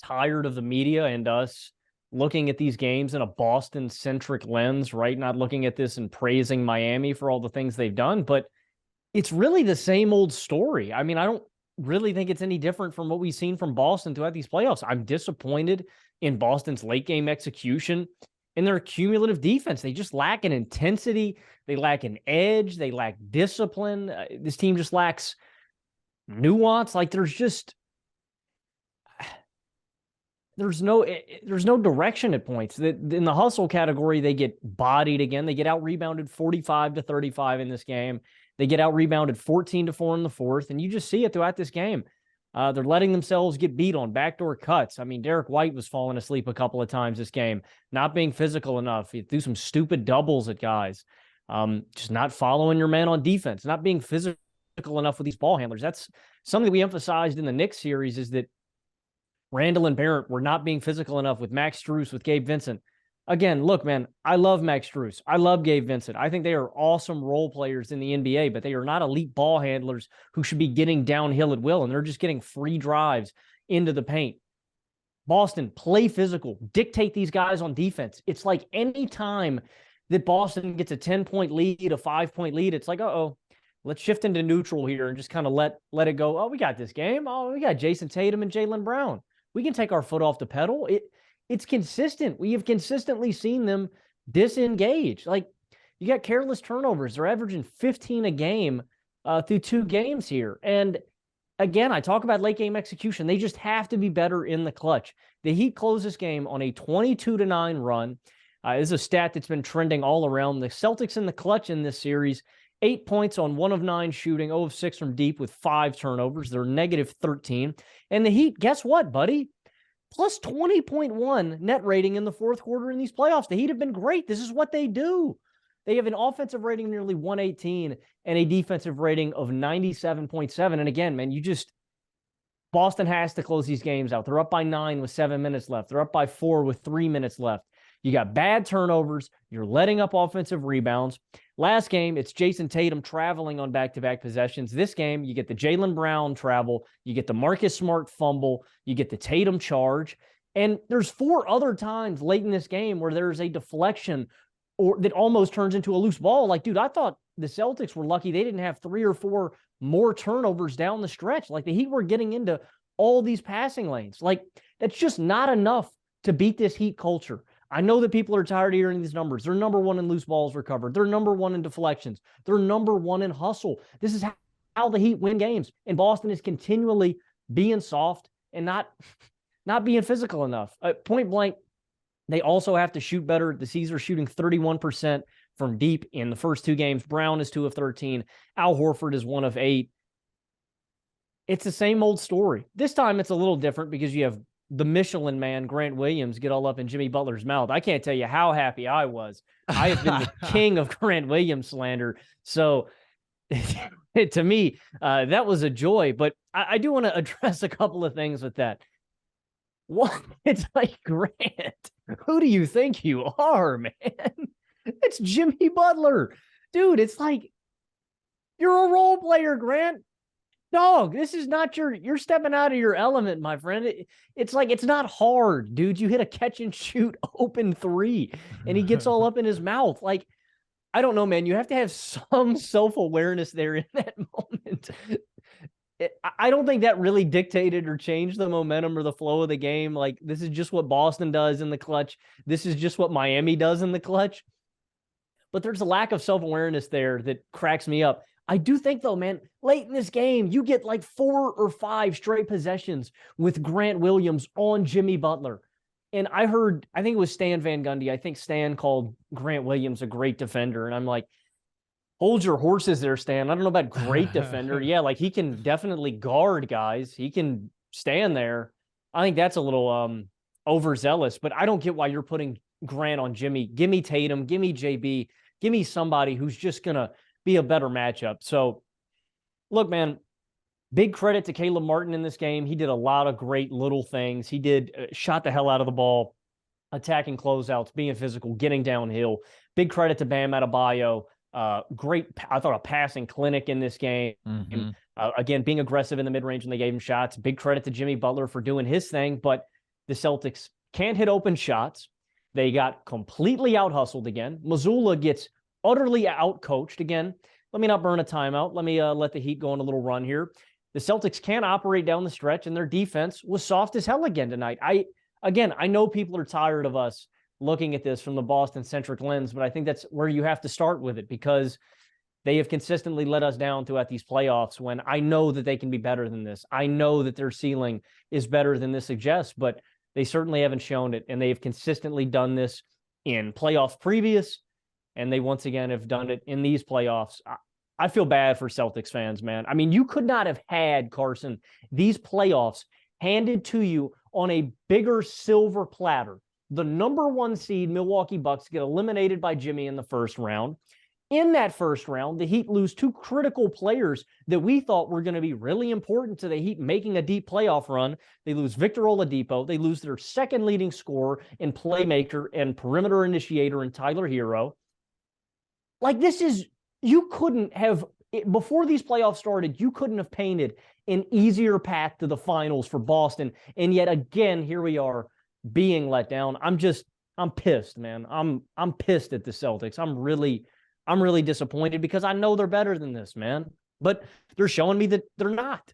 tired of the media and us looking at these games in a Boston-centric lens, right? Not looking at this and praising Miami for all the things they've done, but it's really the same old story. I mean, I don't really think it's any different from what we've seen from Boston throughout these playoffs. I'm disappointed in Boston's late game execution and their cumulative defense. They just lack an intensity. They lack an edge. They lack discipline. This team just lacks nuance. Like there's no direction at points. In the hustle category, they get bodied again. They get out rebounded 45-35 in this game. They get out rebounded 14-4 in the fourth, and you just see it throughout this game. They're letting themselves get beat on backdoor cuts. I mean, Derek White was falling asleep a couple of times this game, not being physical enough. He threw some stupid doubles at guys. Just not following your man on defense, not being physical physical enough with these ball handlers. That's something that we emphasized in the Knicks series, is that Randall and Barrett were not being physical enough with Max Strus, with Gabe Vincent. Again, look, man, I love Max Strus. I love Gabe Vincent. I think they are awesome role players in the NBA, but they are not elite ball handlers who should be getting downhill at will, and they're just getting free drives into the paint. Boston, play physical. Dictate these guys on defense. It's like any time that Boston gets a 10-point lead, a 5-point lead, it's like, let's shift into neutral here and just kind of let it go. Oh, we got this game. Oh, we got Jayson Tatum and Jaylen Brown. We can take our foot off the pedal. It's consistent. We have consistently seen them disengage. Like, you got careless turnovers. They're averaging 15 a game through 2 games here. And again, I talk about late game execution. They just have to be better in the clutch. The Heat closed this game on a 22-9 run. This is a stat that's been trending all around. The Celtics in the clutch in this series, 8 points on 1 of 9 shooting, 0 of 6 from deep with 5 turnovers. They're negative 13. And the Heat, guess what, buddy? Plus 20.1 net rating in the fourth quarter in these playoffs. The Heat have been great. This is what they do. They have an offensive rating of nearly 118 and a defensive rating of 97.7. And again, man, Boston has to close these games out. They're up by 9 with 7 minutes left. They're up by 4 with 3 minutes left. You got bad turnovers. You're letting up offensive rebounds. Last game, it's Jayson Tatum traveling on back-to-back possessions. This game, you get the Jaylen Brown travel. You get the Marcus Smart fumble. You get the Tatum charge. And there's 4 other times late in this game where there's a deflection or that almost turns into a loose ball. Like, dude, I thought the Celtics were lucky they didn't have 3 or 4 more turnovers down the stretch. Like, the Heat were getting into all these passing lanes. Like, that's just not enough to beat this Heat culture. I know that people are tired of hearing these numbers. They're number 1 in loose balls recovered. They're number 1 in deflections. They're number 1 in hustle. This is how the Heat win games. And Boston is continually being soft and not being physical enough. Point blank, they also have to shoot better. The C's are shooting 31% from deep in the first 2 games. Brown is 2 of 13. Al Horford is 1 of 8. It's the same old story. This time it's a little different because you have the Michelin man, Grant Williams, get all up in Jimmy Butler's mouth. I can't tell you how happy I was. I have been the king of Grant Williams slander. So to me, that was a joy. But I do want to address a couple of things with that. What? It's like, Grant, who do you think you are, man? It's Jimmy Butler. Dude, it's like, you're a role player, Grant. Dog, this is not you're stepping out of your element, my friend. It's like, it's not hard, dude. You hit a catch and shoot open 3 and he gets all up in his mouth. Like, I don't know, man. You have to have some self-awareness there in that moment. I don't think that really dictated or changed the momentum or the flow of the game. Like, this is just what Boston does in the clutch. This is just what Miami does in the clutch. But there's a lack of self-awareness there that cracks me up. I do think, though, man, late in this game, you get like 4 or 5 straight possessions with Grant Williams on Jimmy Butler. And I think it was Stan Van Gundy. I think Stan called Grant Williams a great defender. And I'm like, hold your horses there, Stan. I don't know about great defender. Yeah, like, he can definitely guard guys. He can stand there. I think that's a little overzealous, but I don't get why you're putting Grant on Jimmy. Give me Tatum. Give me JB. Give me somebody who's just going to be a better matchup. So, look, man, big credit to Caleb Martin in this game. He did a lot of great little things. He shot the hell out of the ball, attacking closeouts, being physical, getting downhill. Big credit to Bam Adebayo. Great, I thought, a passing clinic in this game. Mm-hmm. Again, being aggressive in the mid-range when they gave him shots. Big credit to Jimmy Butler for doing his thing, but the Celtics can't hit open shots. They got completely out-hustled again. Mazzulla gets utterly out-coached again. Let me not burn a timeout. Let me let the Heat go on a little run here. The Celtics can't operate down the stretch, and their defense was soft as hell again tonight. I know people are tired of us looking at this from the Boston-centric lens, but I think that's where you have to start with it, because they have consistently let us down throughout these playoffs when I know that they can be better than this. I know that their ceiling is better than this suggests, but they certainly haven't shown it, and they've consistently done this in playoffs previous, and they once again have done it in these playoffs. I feel bad for Celtics fans, man. I mean, you could not have had, Carson, these playoffs handed to you on a bigger silver platter. The number 1 seed Milwaukee Bucks get eliminated by Jimmy in the first round. In that first round, the Heat lose two critical players that we thought were going to be really important to the Heat making a deep playoff run. They lose Victor Oladipo. They lose their second leading scorer and playmaker and perimeter initiator in Tyler Hero. Like, this is, you couldn't have, before these playoffs started, you couldn't have painted an easier path to the finals for Boston. And yet again, here we are being let down. I'm pissed, man. I'm pissed at the Celtics. I'm really disappointed because I know they're better than this, man. But they're showing me that they're not.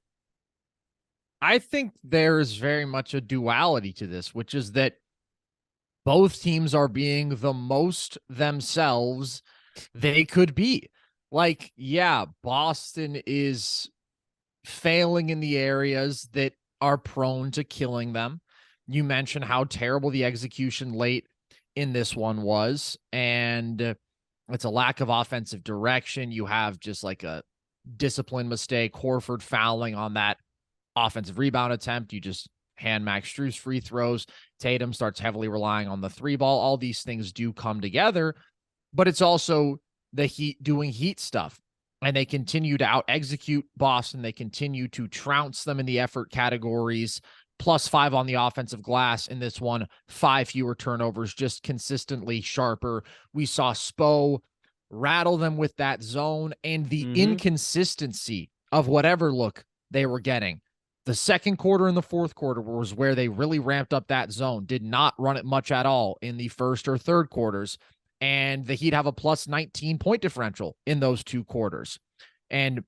I think there is very much a duality to this, which is that both teams are being the most themselves they could be. Like, yeah, Boston is failing in the areas that are prone to killing them. You mentioned how terrible the execution late in this one was, and it's a lack of offensive direction. You have just like a discipline mistake, Horford fouling on that offensive rebound attempt. You just hand Max Strus free throws. Tatum starts heavily relying on the three ball. All these things do come together, but it's also the Heat doing Heat stuff. And they continue to out-execute Boston. They continue to trounce them in the effort categories. +5 on the offensive glass in this one. 5 fewer turnovers, just consistently sharper. We saw Spo rattle them with that zone and the inconsistency of whatever look they were getting. The second quarter and the fourth quarter was where they really ramped up that zone. Did not run it much at all in the first or third quarters. And the Heat have a +19 point differential in those 2 quarters. And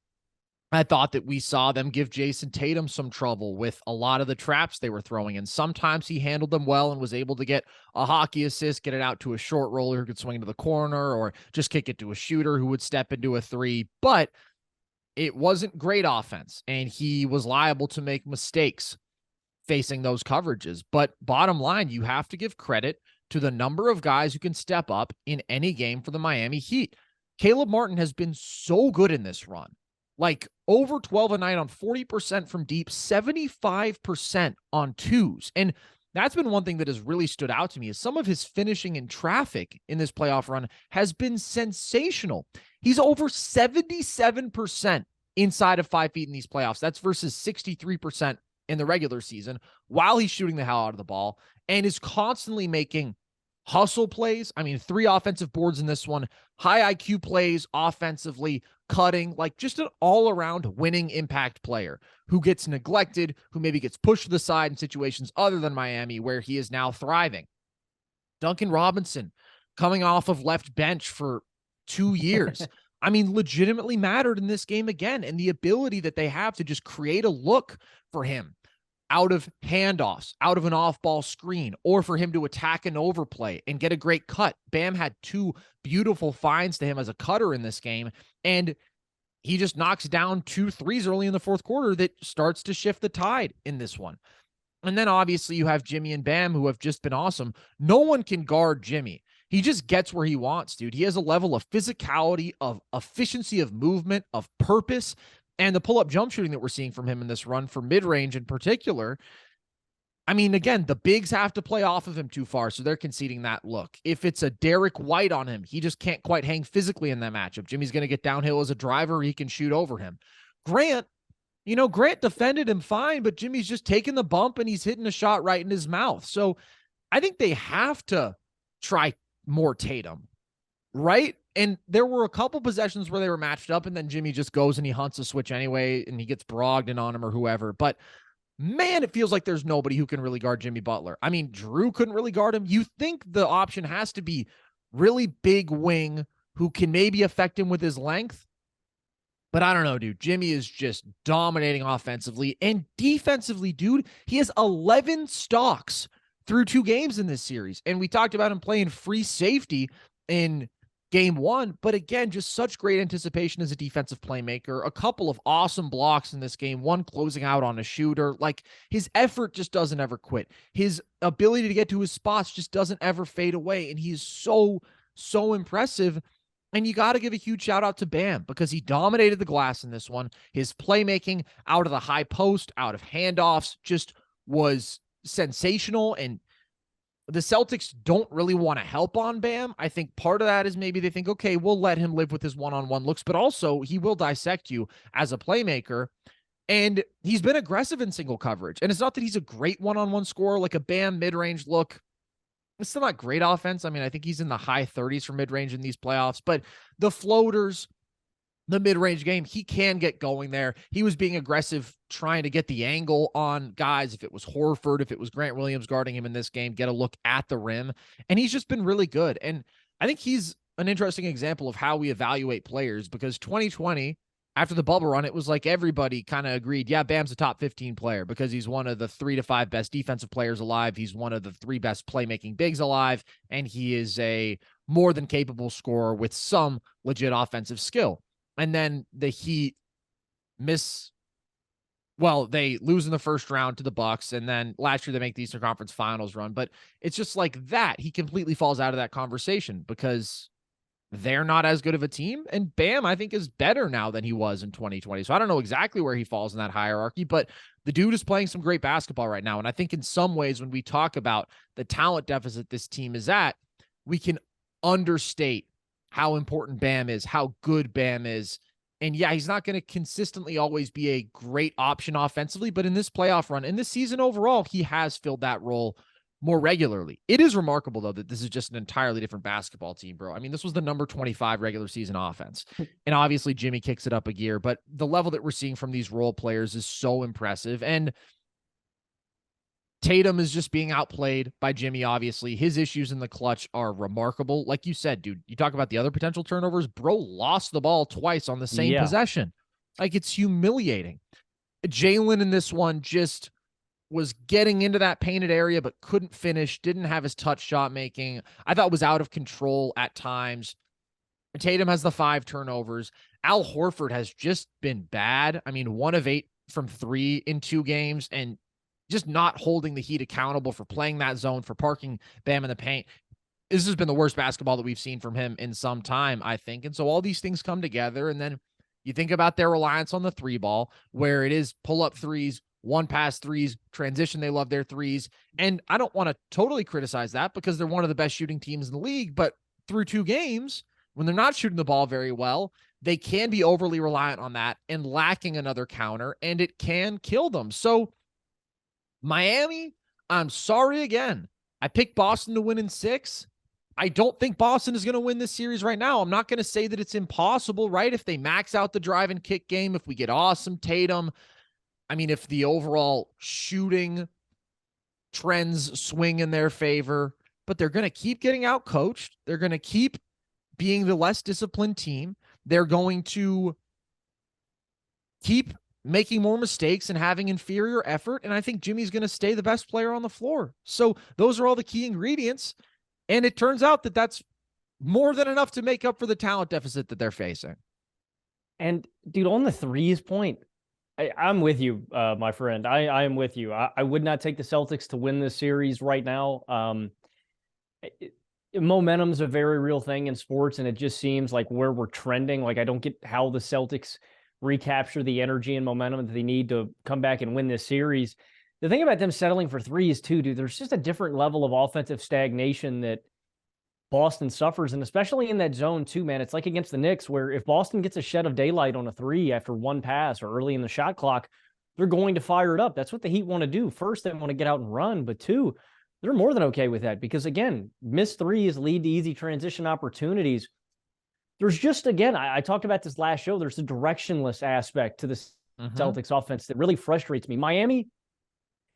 I thought that we saw them give Jayson Tatum some trouble with a lot of the traps they were throwing. And sometimes he handled them well and was able to get a hockey assist, get it out to a short roller who could swing to the corner, or just kick it to a shooter who would step into a three. But it wasn't great offense, and he was liable to make mistakes facing those coverages. But bottom line, you have to give credit to the number of guys who can step up in any game for the Miami Heat. Caleb Martin has been so good in this run. Like over 12 a night on 40% from deep, 75% on twos. And that's been one thing that has really stood out to me is some of his finishing in traffic in this playoff run has been sensational. He's over 77% inside of 5 feet in these playoffs. That's versus 63% in the regular season while he's shooting the hell out of the ball and is constantly making hustle plays. I mean, 3 offensive boards in this one, high IQ plays offensively, cutting, like just an all-around winning impact player who gets neglected, who maybe gets pushed to the side in situations other than Miami where he is now thriving. Duncan Robinson coming off of left bench for 2 years. I mean, legitimately mattered in this game again, and the ability that they have to just create a look for him out of handoffs, out of an off-ball screen, or for him to attack an overplay and get a great cut. Bam had 2 beautiful finds to him as a cutter in this game, and he just knocks down 2 threes early in the fourth quarter that starts to shift the tide in this one. And then obviously you have Jimmy and Bam who have just been awesome. No one can guard Jimmy. He just gets where he wants, dude. He has a level of physicality, of efficiency of movement, of purpose, and the pull-up jump shooting that we're seeing from him in this run for mid-range in particular. I mean, again, the bigs have to play off of him too far, so they're conceding that look. If it's a Derek White on him, he just can't quite hang physically in that matchup. Jimmy's going to get downhill as a driver. He can shoot over him. Grant defended him fine, but Jimmy's just taking the bump and he's hitting a shot right in his mouth. So I think they have to try more Tatum, right? And there were a couple possessions where they were matched up and then Jimmy just goes and he hunts a switch anyway and he gets Brogdon on him or whoever. But man, it feels like there's nobody who can really guard Jimmy Butler. I mean, Drew couldn't really guard him. You think the option has to be really big wing who can maybe affect him with his length. But I don't know, dude. Jimmy is just dominating offensively and defensively, dude. He has 11 stocks through 2 games in this series. And we talked about him playing free safety in game 1, but again, just such great anticipation as a defensive playmaker. A couple of awesome blocks in this game, one closing out on a shooter. Like, his effort just doesn't ever quit. His ability to get to his spots just doesn't ever fade away. And he's so impressive. And you got to give a huge shout out to Bam because he dominated the glass in this one. His playmaking out of the high post, out of handoffs, just was sensational. And the Celtics don't really want to help on Bam. I think part of that is maybe they think, okay, we'll let him live with his one-on-one looks, but also he will dissect you as a playmaker. And he's been aggressive in single coverage. And it's not that he's a great one-on-one scorer, like a Bam mid-range look. It's still not great offense. I mean, I think he's in the high 30s for mid-range in these playoffs, but the floaters, the mid-range game, he can get going there. He was being aggressive, trying to get the angle on guys. If it was Horford, if it was Grant Williams guarding him in this game, get a look at the rim. And he's just been really good. And I think he's an interesting example of how we evaluate players, because 2020, after the bubble run, it was like everybody kind of agreed, yeah, Bam's a top 15 player because he's one of the 3 to 5 best defensive players alive. He's one of the 3 best playmaking bigs alive. And he is a more than capable scorer with some legit offensive skill. And then the Heat they lose in the first round to the Bucks, and then last year they make the Eastern Conference Finals run. But it's just like that. He completely falls out of that conversation because they're not as good of a team. And Bam, I think, is better now than he was in 2020. So I don't know exactly where he falls in that hierarchy, but the dude is playing some great basketball right now. And I think in some ways, when we talk about the talent deficit this team is at, we can understate how important Bam is, how good Bam is. And yeah, he's not going to consistently always be a great option offensively, but in this playoff run, in this season overall, he has filled that role more regularly. It is remarkable, though, that this is just an entirely different basketball team, bro. I mean, this was the number 25 regular season offense. And obviously Jimmy kicks it up a gear, but the level that we're seeing from these role players is so impressive. And Tatum is just being outplayed by Jimmy, obviously. His issues in the clutch are remarkable. Like you said, dude, you talk about the other potential turnovers. Bro lost the ball twice on the same possession. Like, it's humiliating. Jalen in this one just was getting into that painted area, but couldn't finish, didn't have his touch shot making. I thought was out of control at times. Tatum has the 5 turnovers. Al Horford has just been bad. I mean, 1 of 8 from 3 in 2 games, and just not holding the Heat accountable for playing that zone, for parking Bam in the paint. This has been the worst basketball that we've seen from him in some time, I think. And so all these things come together, and then you think about their reliance on the 3 ball, where it is pull-up threes, 1-pass threes, transition. They love their threes. And I don't want to totally criticize that because they're one of the best shooting teams in the league, but through 2 games, when they're not shooting the ball very well, they can be overly reliant on that and lacking another counter, and it can kill them. So Miami, I'm sorry again. I picked Boston to win in 6. I don't think Boston is going to win this series right now. I'm not going to say that it's impossible, right? If they max out the drive and kick game, if we get awesome Tatum, I mean, if the overall shooting trends swing in their favor, but they're going to keep getting out coached. They're going to keep being the less disciplined team. They're going to keep making more mistakes and having inferior effort. And I think Jimmy's going to stay the best player on the floor. So those are all the key ingredients. And it turns out that that's more than enough to make up for the talent deficit that they're facing. And dude, on the threes point, I'm with you, my friend. I am with you. I would not take the Celtics to win this series right now. Momentum is a very real thing in sports, and it just seems like where we're trending. Like, I don't get how the Celtics recapture the energy and momentum that they need to come back and win this series. The thing about them settling for threes too, dude, there's just a different level of offensive stagnation that Boston suffers, and especially in that zone too, man. It's like against the Knicks, where if Boston gets a shed of daylight on a 3 after 1 pass or early in the shot clock, they're going to fire it up. That's what the Heat want to do. First, they want to get out and run, but 2, they're more than okay with that because, again, missed threes lead to easy transition opportunities. There's just, again, I talked about this last show, there's a directionless aspect to the Celtics offense that really frustrates me. Miami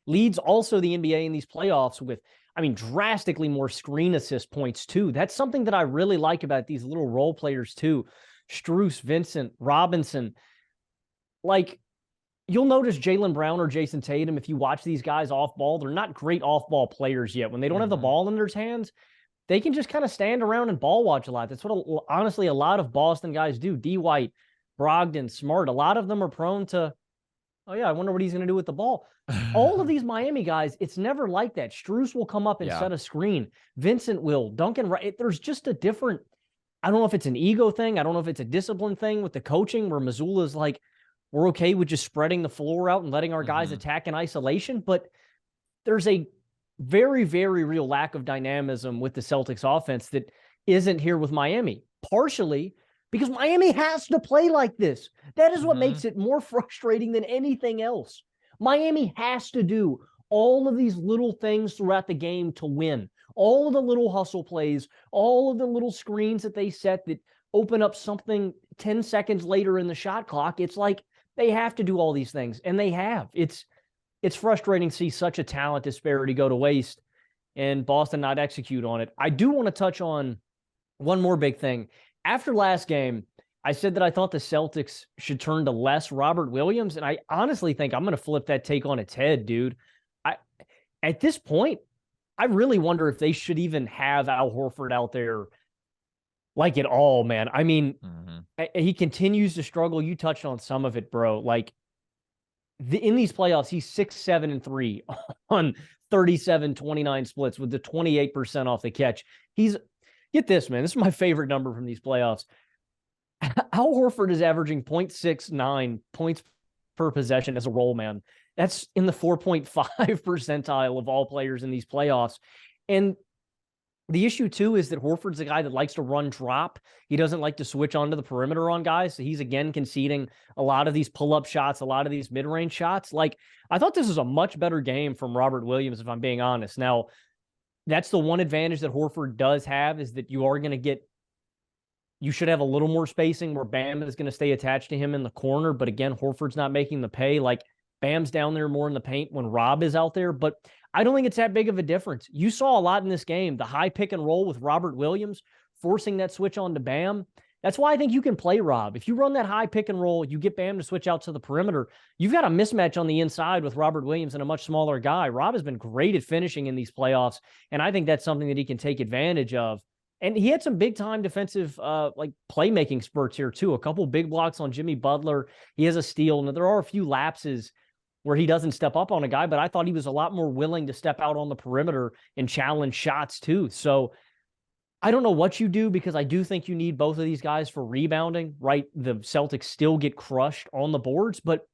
leads also the NBA in these playoffs with, I mean, drastically more screen assist points too. That's something that I really like about these little role players too. Strus, Vincent, Robinson. Like, you'll notice Jaylen Brown or Jayson Tatum, if you watch these guys off ball, they're not great off ball players yet. When they don't have the ball in their hands, they can just kind of stand around and ball watch a lot. That's what, honestly, a lot of Boston guys do. D. White, Brogdon, Smart, a lot of them are prone to, oh yeah, I wonder what he's going to do with the ball. All of these Miami guys, it's never like that. Strus will come up and set a screen. Vincent will. Duncan, there's just a different, I don't know if it's an ego thing. I don't know if it's a discipline thing with the coaching where Missoula's like, we're okay with just spreading the floor out and letting our guys attack in isolation. But there's a very, very real lack of dynamism with the Celtics offense that isn't here with Miami, partially because Miami has to play like this. That is what makes it more frustrating than anything else. Miami has to do all of these little things throughout the game to win. All of the little hustle plays, all of the little screens that they set that open up something 10 seconds later in the shot clock. It's like they have to do all these things, and they have. It's frustrating to see such a talent disparity go to waste and Boston not execute on it. I do want to touch on one more big thing. After last game, I said that I thought the Celtics should turn to less Robert Williams, and I honestly think I'm going to flip that take on its head, dude. At this point, I really wonder if they should even have Al Horford out there like at all, man. I mean, he continues to struggle. You touched on some of it, bro. Like, in these playoffs, he's 6-7-3 on 37-29 splits with the 28% off the catch. Get this, man. This is my favorite number from these playoffs. Al Horford is averaging 0.69 points per possession as a roll man. That's in the 4.5 percentile of all players in these playoffs. And the issue, too, is that Horford's a guy that likes to run drop. He doesn't like to switch onto the perimeter on guys. So he's, again, conceding a lot of these pull-up shots, a lot of these mid-range shots. Like, I thought this was a much better game from Robert Williams, if I'm being honest. Now, that's the one advantage that Horford does have, is that you should have a little more spacing where Bam is going to stay attached to him in the corner. But again, Horford's not making the pay. Like, Bam's down there more in the paint when Rob is out there. But I don't think it's that big of a difference. You saw a lot in this game, the high pick and roll with Robert Williams, forcing that switch on to Bam. That's why I think you can play Rob. If you run that high pick and roll, you get Bam to switch out to the perimeter. You've got a mismatch on the inside with Robert Williams and a much smaller guy. Rob has been great at finishing in these playoffs, and I think that's something that he can take advantage of. And he had some big-time defensive playmaking spurts here, too. A couple big blocks on Jimmy Butler. He has a steal. And there are a few lapses where he doesn't step up on a guy, but I thought he was a lot more willing to step out on the perimeter and challenge shots, too. So I don't know what you do, because I do think you need both of these guys for rebounding, right? The Celtics still get crushed on the boards. But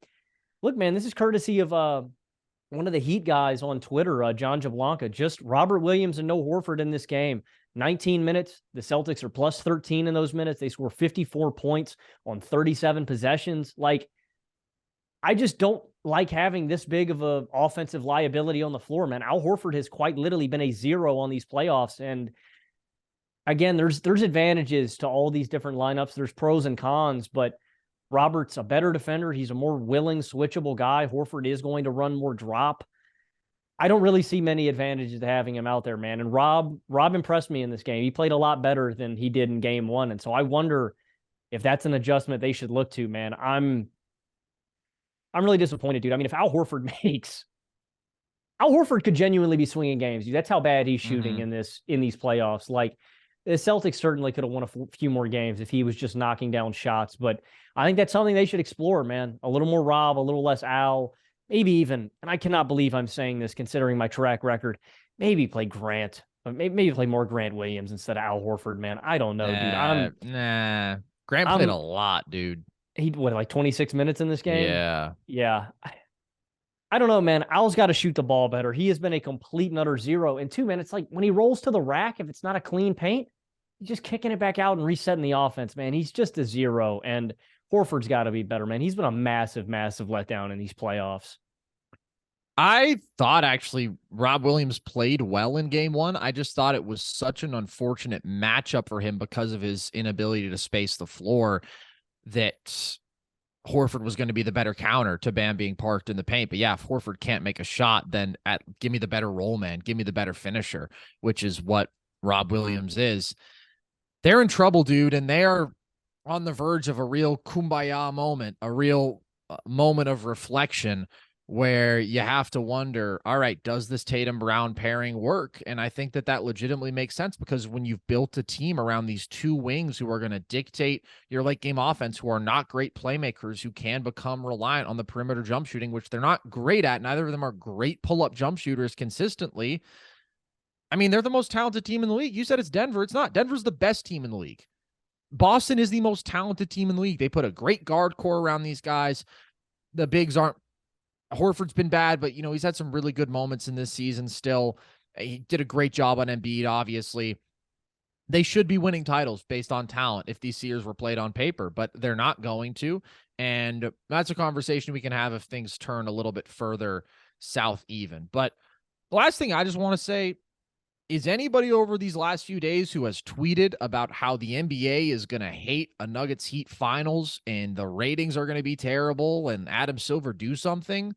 look, man, this is courtesy of one of the Heat guys on Twitter, John Jablanca. Just Robert Williams and no Horford in this game. 19 minutes. The Celtics are plus 13 in those minutes. They score 54 points on 37 possessions. Like, I just don't like having this big of an offensive liability on the floor, man. Al Horford has quite literally been a zero on these playoffs. And again, there's advantages to all these different lineups. There's pros and cons, but Robert's a better defender. He's a more willing, switchable guy. Horford is going to run more drop. I don't really see many advantages to having him out there, man. And Rob impressed me in this game. He played a lot better than he did in game one. And so I wonder if that's an adjustment they should look to, man. I'm really disappointed, dude. I mean, if Al Horford could genuinely be swinging games, dude. That's how bad he's shooting in these playoffs. Like, the Celtics certainly could have won a few more games if he was just knocking down shots. But I think that's something they should explore, man. A little more Rob, a little less Al. Maybe even, and I cannot believe I'm saying this considering my track record, maybe play Grant. Maybe play more Grant Williams instead of Al Horford, man. I don't know, dude. Grant played a lot, dude. He, like 26 minutes in this game? Yeah. I don't know, man. Al's got to shoot the ball better. He has been a complete and utter zero. And 2 minutes, like, when he rolls to the rack, if it's not a clean paint, he's just kicking it back out and resetting the offense, man. He's just a zero. And Horford's got to be better, man. He's been a massive, massive letdown in these playoffs. I thought actually Rob Williams played well in game one. I just thought it was such an unfortunate matchup for him because of his inability to space the floor that Horford was going to be the better counter to Bam being parked in the paint. But yeah, if Horford can't make a shot, then give me the better roll man, give me the better finisher, which is what Rob Williams is. They're in trouble, dude, and they are on the verge of a real kumbaya moment, a real moment of reflection where you have to wonder, all right, does this Tatum Brown pairing work? And I think that legitimately makes sense, because when you've built a team around these two wings who are going to dictate your late game offense, who are not great playmakers, who can become reliant on the perimeter jump shooting, which they're not great at. Neither of them are great pull-up jump shooters consistently. I mean, they're the most talented team in the league. You said it's Denver. It's not. Denver's the best team in the league. Boston is the most talented team in the league. They put a great guard core around these guys. The bigs aren't Horford's been bad, but, he's had some really good moments in this season still. He did a great job on Embiid, obviously. They should be winning titles based on talent if these series were played on paper, but they're not going to. And that's a conversation we can have if things turn a little bit further south even. But the last thing I just want to say is, anybody over these last few days who has tweeted about how the NBA is going to hate a Nuggets Heat finals and the ratings are going to be terrible and Adam Silver do something,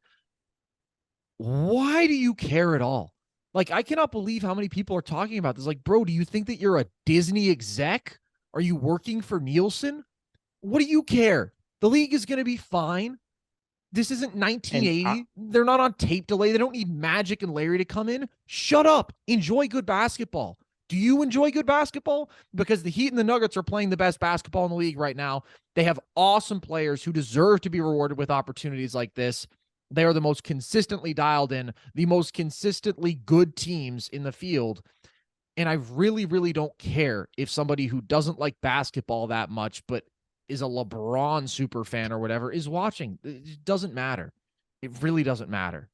why do you care at all? Like, I cannot believe how many people are talking about this. Like, bro, do you think that you're a Disney exec? Are you working for Nielsen? What do you care? The league is going to be fine. This isn't 1980. They're not on tape delay. They don't need Magic and Larry to come in. Shut up. Enjoy good basketball. Do you enjoy good basketball? Because the Heat and the Nuggets are playing the best basketball in the league right now. They have awesome players who deserve to be rewarded with opportunities like this. They are the most consistently dialed in, the most consistently good teams in the field. And I really, really don't care if somebody who doesn't like basketball that much, but is a LeBron super fan or whatever, is watching. It doesn't matter. It really doesn't matter.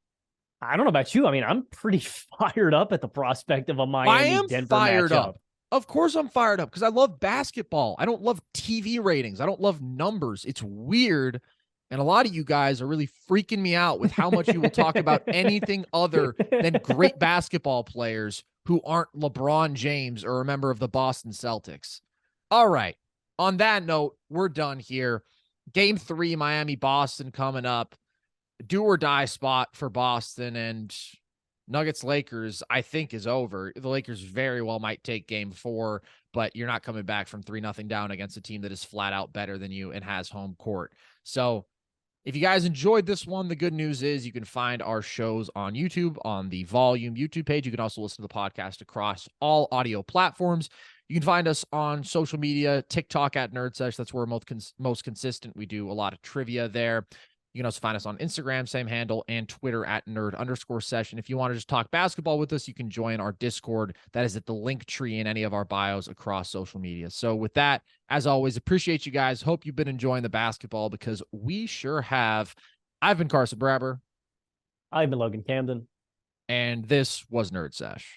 I don't know about you. I mean, I'm pretty fired up at the prospect of a Miami-Denver matchup. Of course I'm fired up because I love basketball. I don't love TV ratings. I don't love numbers. It's weird. And a lot of you guys are really freaking me out with how much you will talk about anything other than great basketball players who aren't LeBron James or a member of the Boston Celtics. All right. On that note, we're done here. Game 3, Miami-Boston coming up. Do or die spot for Boston, and Nuggets-Lakers, I think, is over. The Lakers very well might take game 4, but you're not coming back from 3-0 down against a team that is flat out better than you and has home court. So if you guys enjoyed this one, the good news is you can find our shows on YouTube, on the Volume YouTube page. You can also listen to the podcast across all audio platforms. You can find us on social media, TikTok at NerdSesh. That's where we're most consistent. We do a lot of trivia there. You can also find us on Instagram, same handle, and Twitter at @nerd_session. If you want to just talk basketball with us, you can join our Discord. That is at the link tree in any of our bios across social media. So with that, as always, appreciate you guys. Hope you've been enjoying the basketball because we sure have. I've been Carson Brabber. I've been Logan Camden. And this was Nerd Sesh.